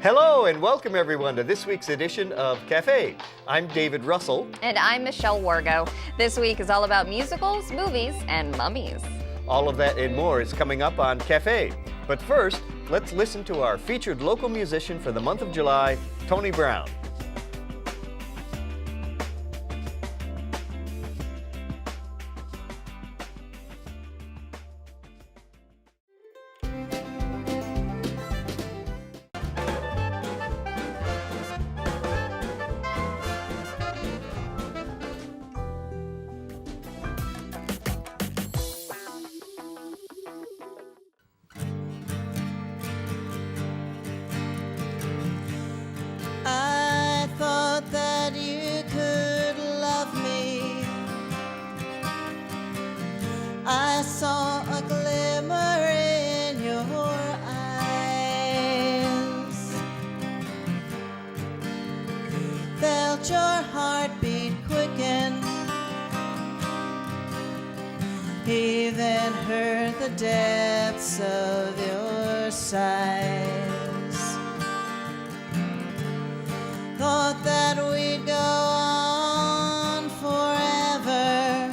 Hello and welcome everyone to this week's edition of Cafe. I'm David Russell. And I'm Michelle Wargo. This week is all about musicals, movies, and mummies. All of that and more is coming up on Cafe. But first, let's listen to our featured local musician for the month of July, Tony Brown. I thought that you could love me. I saw a glimmer in your eyes, felt your heartbeat quicken, even heard the depths of your sighs. Thought that we'd go on forever.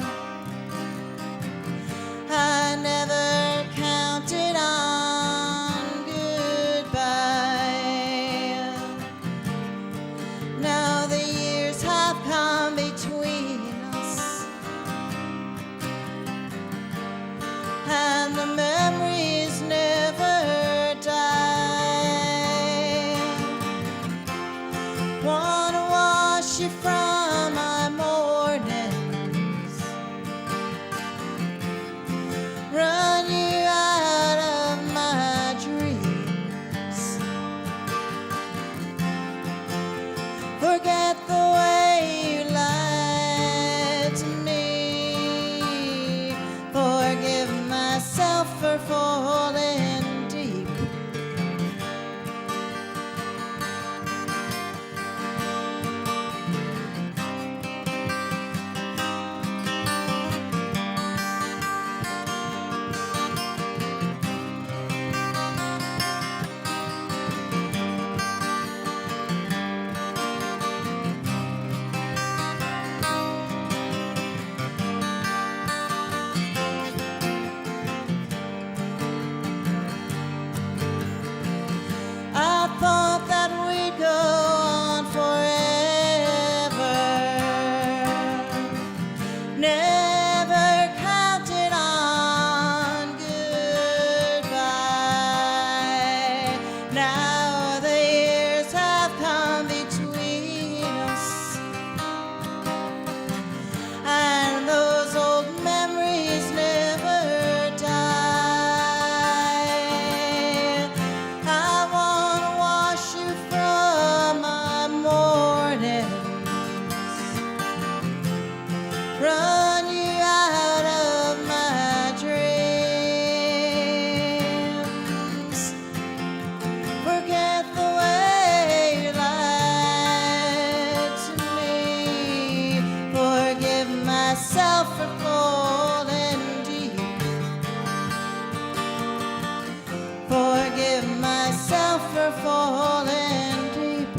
I never counted on goodbye. Now the years have come between us, and the memories never die. Wanna wash you from my mornings, run you out of my dreams, forget the way you lied to me, forgive myself for falling deep. I thought that we'd go on forever. Never counted on goodbye. Now the years have come between us, and those old memories never die. I wanna wash you from my mornings, run you out of my dreams, forget the way you lied to me, forgive myself for falling deep, forgive myself for falling deep.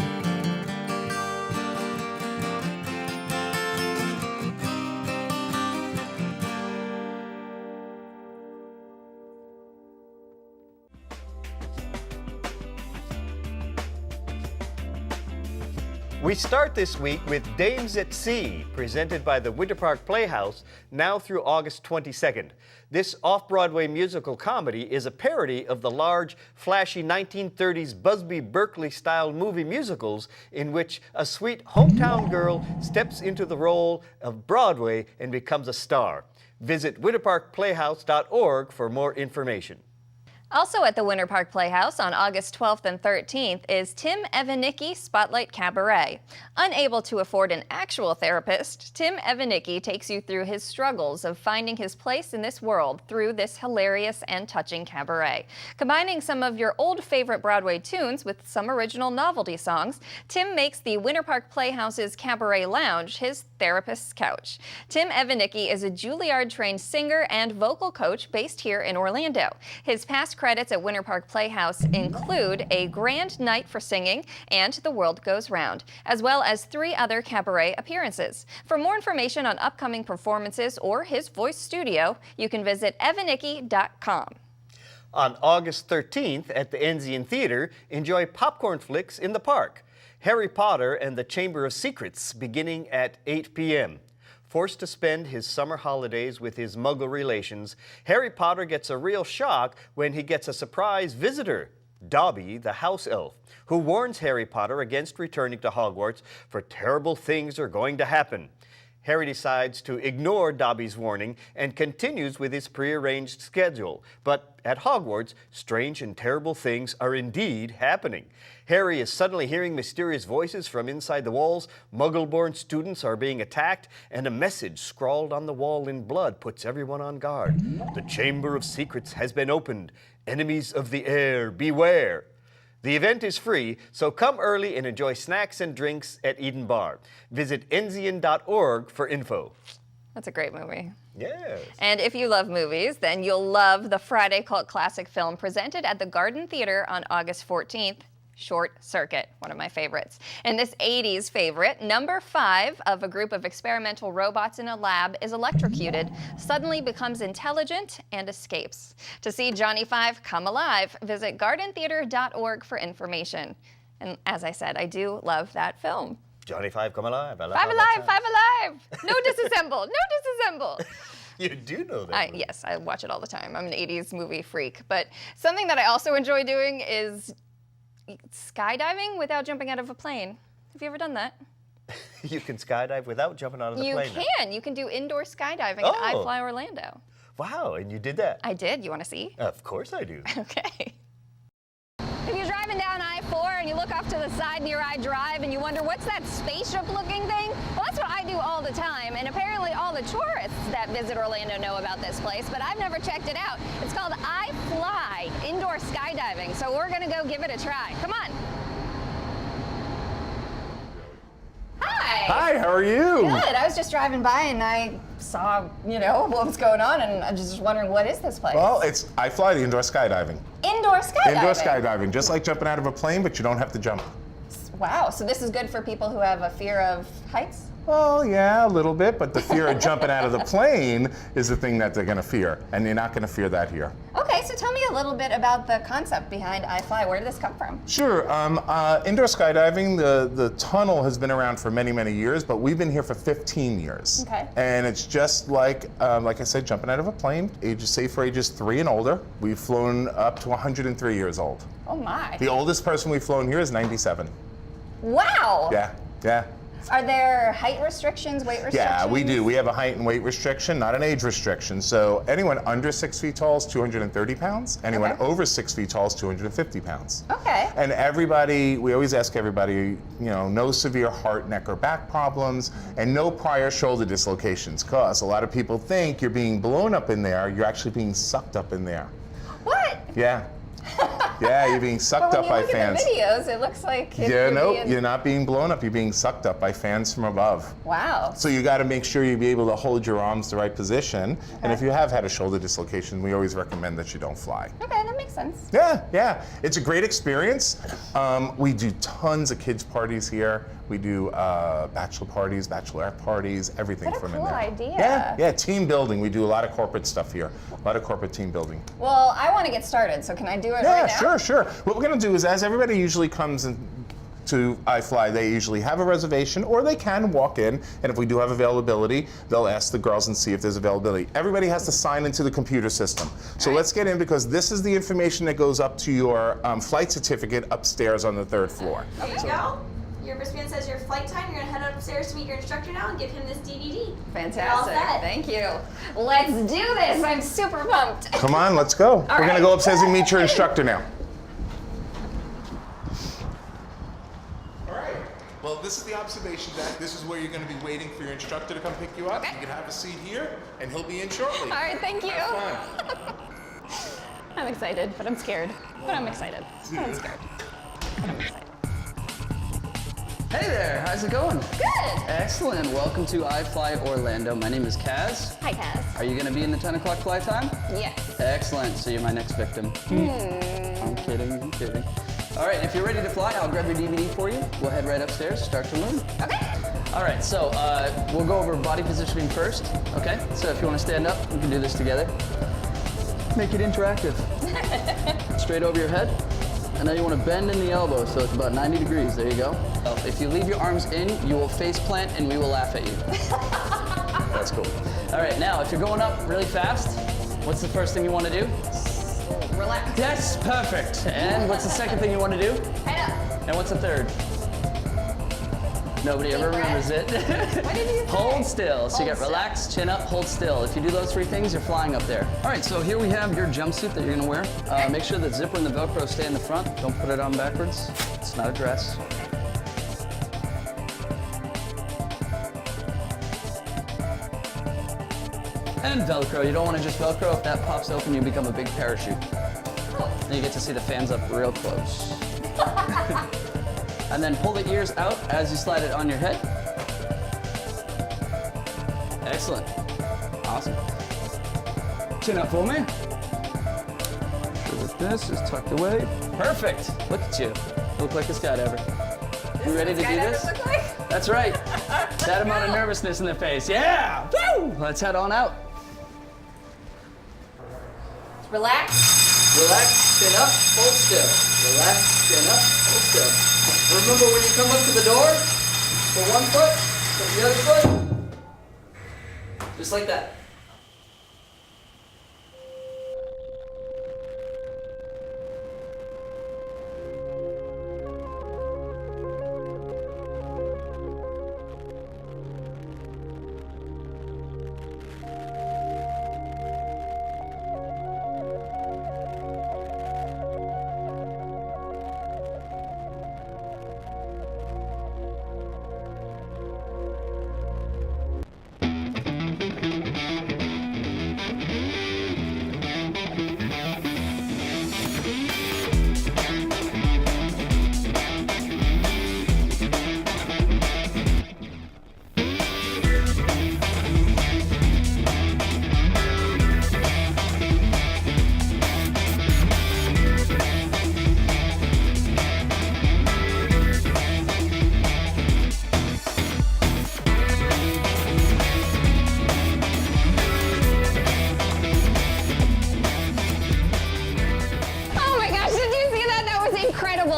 We start this week with Dames at Sea, presented by the Winter Park Playhouse, now through August 22nd. This off-Broadway musical comedy is a parody of the large, flashy 1930s Busby Berkeley-style movie musicals in which a sweet hometown girl steps into the role of Broadway and becomes a star. Visit winterparkplayhouse.org for more information. Also at the Winter Park Playhouse on August 12th and 13th is Tim Evanicki Spotlight Cabaret. Unable to afford an actual therapist, Tim Evanicki takes you through his struggles of finding his place in this world through this hilarious and touching cabaret. Combining some of your old favorite Broadway tunes with some original novelty songs, Tim makes the Winter Park Playhouse's Cabaret Lounge his therapist's couch. Tim Evanicki is a Juilliard-trained singer and vocal coach based here in Orlando. His past credits at Winter Park Playhouse include a grand night for singing and The World Goes Round, as well as 3 other cabaret appearances. For more information on upcoming performances or his voice studio, you can visit evanicki.com. On August 13th at the Enzian Theater, enjoy popcorn flicks in the park. Harry Potter and the Chamber of Secrets beginning at 8 p.m. Forced to spend his summer holidays with his Muggle relations, Harry Potter gets a real shock when he gets a surprise visitor, Dobby the house elf, who warns Harry Potter against returning to Hogwarts, for terrible things are going to happen. Harry decides to ignore Dobby's warning and continues with his prearranged schedule. But at Hogwarts, strange and terrible things are indeed happening. Harry is suddenly hearing mysterious voices from inside the walls, Muggle-born students are being attacked, and a message scrawled on the wall in blood puts everyone on guard. The Chamber of Secrets has been opened. Enemies of the air, beware. The event is free, so come early and enjoy snacks and drinks at Eden Bar. Visit enzian.org for info. That's a great movie. Yes. And if you love movies, then you'll love the Friday cult classic film presented at the Garden Theater on August 14th, Short Circuit, one of my favorites. And this 80s favorite, number 5 of a group of experimental robots in a lab is electrocuted, suddenly becomes intelligent, and escapes. To see Johnny Five come alive, visit gardentheater.org for information. And as I said, I do love that film. Johnny Five, come alive. I love Five how that alive, 5 alive. No disassemble, no disassemble. sounds. You do know that. Yes, I watch it all the time. I'm an 80s movie freak. But something that I also enjoy doing is skydiving without jumping out of a plane. Have you ever done that? You can skydive without jumping out of the plane. You can. You can do indoor skydiving Oh. at iFly Orlando. Wow, and you did that? I did. You want to see? Of course I do. Okay. If you're driving down I-4 and you look off to the side near I-Drive and you wonder, what's that spaceship-looking thing? Well, that's what I do all the time, and apparently all the tourists that visit Orlando know about this place, but I've never checked it out. It's called iFly Indoor Skydiving, so we're going to go give it a try. Come on. Hi. Hi, how are you? Good. I was just driving by and I saw, what was going on, and I'm just wondering, what is this place? Well, it's iFly, the indoor skydiving. Indoor skydiving? Indoor skydiving, just like jumping out of a plane, but you don't have to jump. Wow, so this is good for people who have a fear of heights? Well, yeah, a little bit, but the fear of jumping out of the plane is the thing that they're going to fear, and you're not going to fear that here. Okay, so tell me a little bit about the concept behind iFly. Where did this come from? Sure. Indoor skydiving, the tunnel has been around for many, many years, but we've been here for 15 years. Okay. And it's just like I said, jumping out of a plane, safe for ages 3 and older. We've flown up to 103 years old. Oh my. The oldest person we've flown here is 97. Wow. Yeah. Are there height restrictions, weight restrictions? Yeah, we do. We have a height and weight restriction, not an age restriction. So anyone under 6 feet tall is 230 pounds. Anyone Okay. over 6 feet tall is 250 pounds. Okay. And everybody, we always ask everybody, no severe heart, neck, or back problems, and no prior shoulder dislocations. Because a lot of people think you're being blown up in there, you're actually being sucked up in there. What? Yeah. Yeah, you're being sucked But up by when you look fans. at the videos, it looks like if Yeah, you're no, being... you're not being blown up, you're being sucked up by fans from above. Wow. So you got to make sure you be able to hold your arms the right position. And if you have had a shoulder dislocation, we always recommend that you don't fly. Okay, that makes sense. Yeah. It's a great experience. We do tons of kids parties here. We do bachelor parties, bachelorette parties, everything What a from in cool there. idea. Yeah, team building. We do a lot of corporate stuff here. A lot of corporate team building. Well, I want to get started, so can I do it right now? Yeah, sure. What we're going to do is, as everybody usually comes in to iFly, they usually have a reservation, or they can walk in, and if we do have availability, they'll ask the girls and see if there's availability. Everybody has to sign into the computer system. So let's get in, because this is the information that goes up to your flight certificate upstairs on the 3rd floor. There you go. Your wristband says your flight time. You're gonna head upstairs to meet your instructor now and give him this DVD. You're all Fantastic. set. Thank you. Let's do this. I'm super pumped. Come on, let's go. We're going right. to go upstairs and meet your instructor now. All right. Well, this is the observation deck. This is where you're going to be waiting for your instructor to come pick you up. Okay. You can have a seat here, and he'll be in shortly. All right, thank you. Have fun. I'm excited, but I'm scared. But I'm excited. But I'm scared. But I'm excited. Hey there, how's it going? Good. Excellent. Welcome to iFly Orlando. My name is Kaz. Hi, Kaz. Are you going to be in the 10 o'clock flight time? Yes. Excellent. So you're my next victim. I'm kidding. I'm kidding. All right, if you're ready to fly, I'll grab your DVD for you. We'll head right upstairs, start to learn. Okay. All right, so we'll go over body positioning first, okay? So if you want to stand up, we can do this together. Make it interactive. Straight over your head. And now you want to bend in the elbow, so it's about 90 degrees. There you go. If you leave your arms in, you will face plant and we will laugh at you. That's cool. All right, now if you're going up really fast, what's the first thing you want to do? Relax. Yes, perfect. And what's the second thing you want to do? Head up. And what's the third? Nobody ever remembers it. What did you say? Hold still. So you Hold get still. relaxed, chin up, hold still. If you do those three things, you're flying up there. All right, so here we have your jumpsuit that you're gonna wear. Make sure the zipper and the Velcro stay in the front. Don't put it on backwards. It's not a dress. And Velcro. You don't want to just Velcro. If that pops open, you become a big parachute. Then you get to see the fans up real close. And then pull the ears out as you slide it on your head. Excellent. Awesome. Chin up for me. Sure that this is tucked away. Perfect. Look at you. You look like a skydiver. You ready to do this? Look like? That's right. That amount of nervousness in the face. Yeah! Woo! Let's head on out. Relax. Relax, chin up, hold still. Relax, chin up, hold still. Remember when you come up to the door, for one foot, for the other foot, just like that.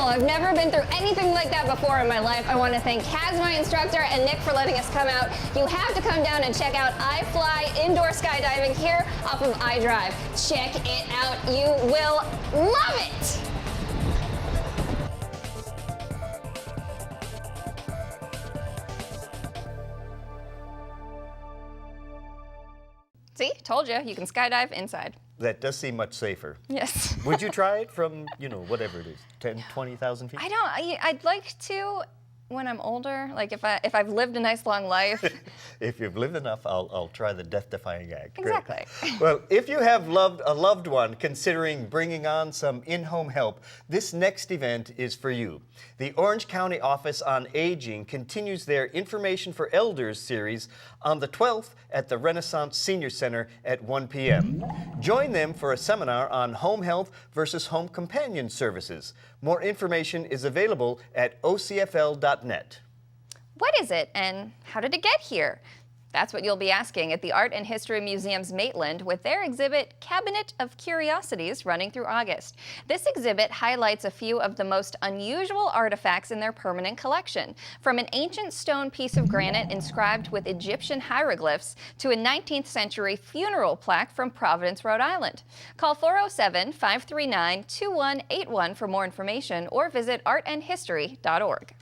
I've never been through anything like that before in my life. I want to thank Kaz, my instructor, and Nick for letting us come out. You have to come down and check out iFly Indoor Skydiving here off of iDrive. Check it out. You will love it. See, told you, you can skydive inside. That does seem much safer. Yes. Would you try it from, whatever it is, 10, 20,000 feet? I'd like to when I'm older, like if I've lived a nice long life. If you've lived enough, I'll try the death-defying act. Great. Exactly. Well, if you have a loved one considering bringing on some in-home help, this next event is for you. The Orange County Office on Aging continues their Information for Elders series on the 12th at the Renaissance Senior Center at 1 p.m. Join them for a seminar on home health versus home companion services. More information is available at ocfl.net. What is it and how did it get here? That's what you'll be asking at the Art and History Museum's Maitland with their exhibit Cabinet of Curiosities running through August. This exhibit highlights a few of the most unusual artifacts in their permanent collection, from an ancient stone piece of granite inscribed with Egyptian hieroglyphs to a 19th century funeral plaque from Providence, Rhode Island. Call 407-539-2181 for more information or visit artandhistory.org.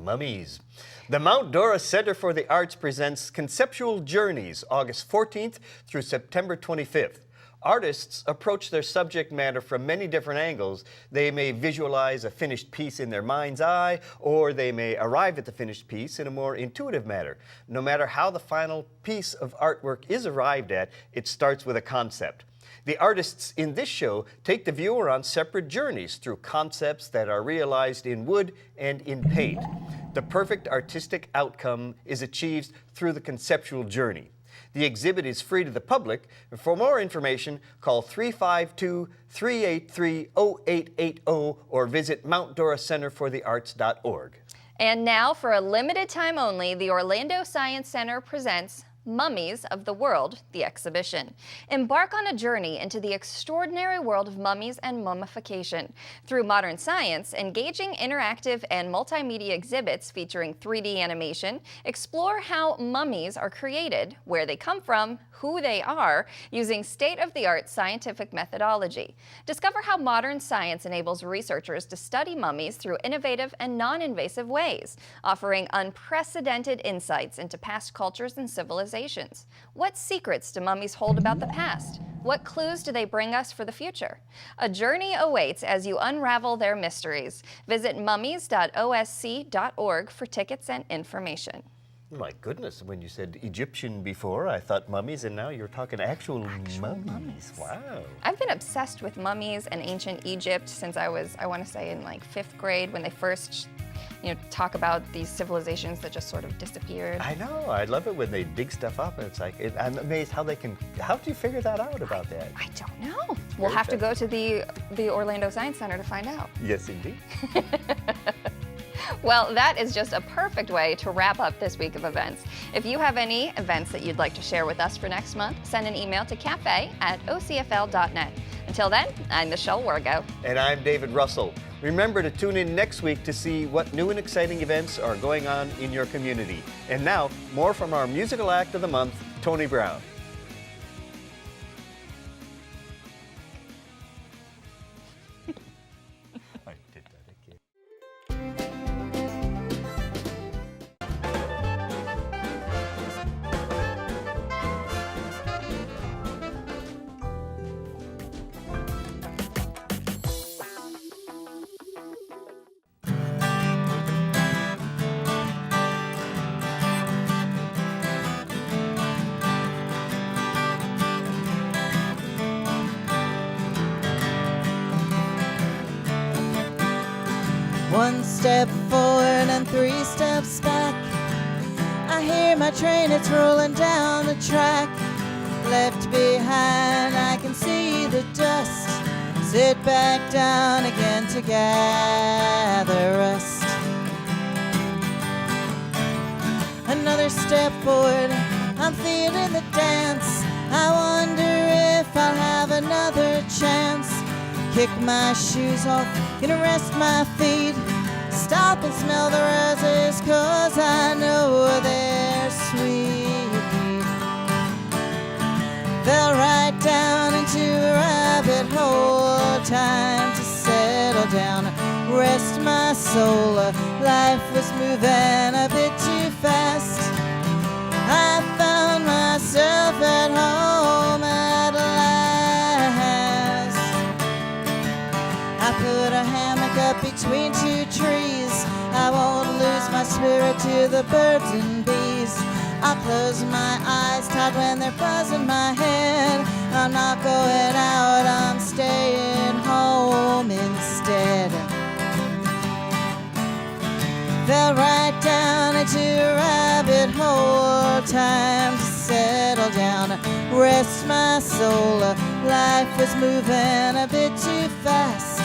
Mummies. The Mount Dora Center for the Arts presents Conceptual Journeys, August 14th through September 25th. Artists approach their subject matter from many different angles. They may visualize a finished piece in their mind's eye, or they may arrive at the finished piece in a more intuitive manner. No matter how the final piece of artwork is arrived at, it starts with a concept. The artists in this show take the viewer on separate journeys through concepts that are realized in wood and in paint. The perfect artistic outcome is achieved through the conceptual journey. The exhibit is free to the public. For more information, call 352-383-0880 or visit MountDora-CenterForTheArts.org. And now, for a limited time only, the Orlando Science Center presents Mummies of the World, the exhibition. Embark on a journey into the extraordinary world of mummies and mummification. Through modern science, engaging interactive and multimedia exhibits featuring 3D animation explore how mummies are created, where they come from, who they are, using state-of-the-art scientific methodology. Discover how modern science enables researchers to study mummies through innovative and non-invasive ways, offering unprecedented insights into past cultures and civilizations. What secrets do mummies hold about the past? What clues do they bring us for the future? A journey awaits as you unravel their mysteries. Visit mummies.osc.org for tickets and information. My goodness, when you said Egyptian before, I thought mummies, and now you're talking actual mummies. Wow. I've been obsessed with mummies and ancient Egypt since I want to say in like 5th grade, when they first talk about these civilizations that just sort of disappeared. I know. I love it when they dig stuff up, and it's like, I'm amazed how do you figure that out about that? I don't know. We'll have to go to the Orlando Science Center to find out. Yes, indeed. Well, that is just a perfect way to wrap up this week of events. If you have any events that you'd like to share with us for next month, send an email to cafe@ocfl.net. Until then, I'm Michelle Wargo. And I'm David Russell. Remember to tune in next week to see what new and exciting events are going on in your community. And now, more from our musical act of the month, Tony Brown. I did that again. One step forward and 3 steps back. I hear my train, it's rolling down the track. Left behind, I can see the dust. Sit back down again to gather rust. Another step forward, I'm feeling the dance. I wonder if I'll have another chance. Kick my shoes off, gonna rest my feet. Stop and smell the roses, 'cause I know they're sweet. Fell right down into a rabbit hole. Time to settle down, rest my soul. Life was moving a bit too fast. I found myself at home at last. I put a hammock up between 2 trees. I won't lose my spirit to the birds and bees. I'll close my eyes tight when they're buzzing my head. I'm not going out, I'm staying home instead. Fell right down into a rabbit hole. Time to settle down, rest my soul. Life was moving a bit too fast.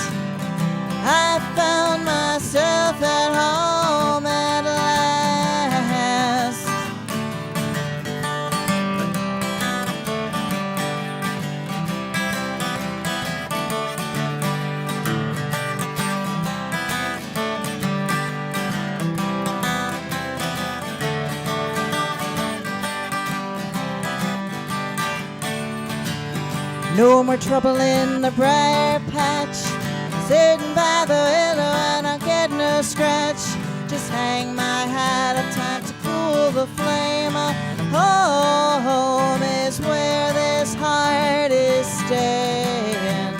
I found myself at home at last. No more trouble in the briar patch. Sitting by the willow and I'll get no scratch. Just hang my hat up, time to cool the flame. Home is where this heart is staying.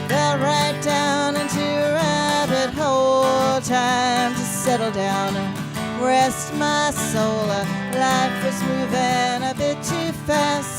Fell right down into a rabbit hole. Time to settle down, rest my soul. Life was moving a bit too fast.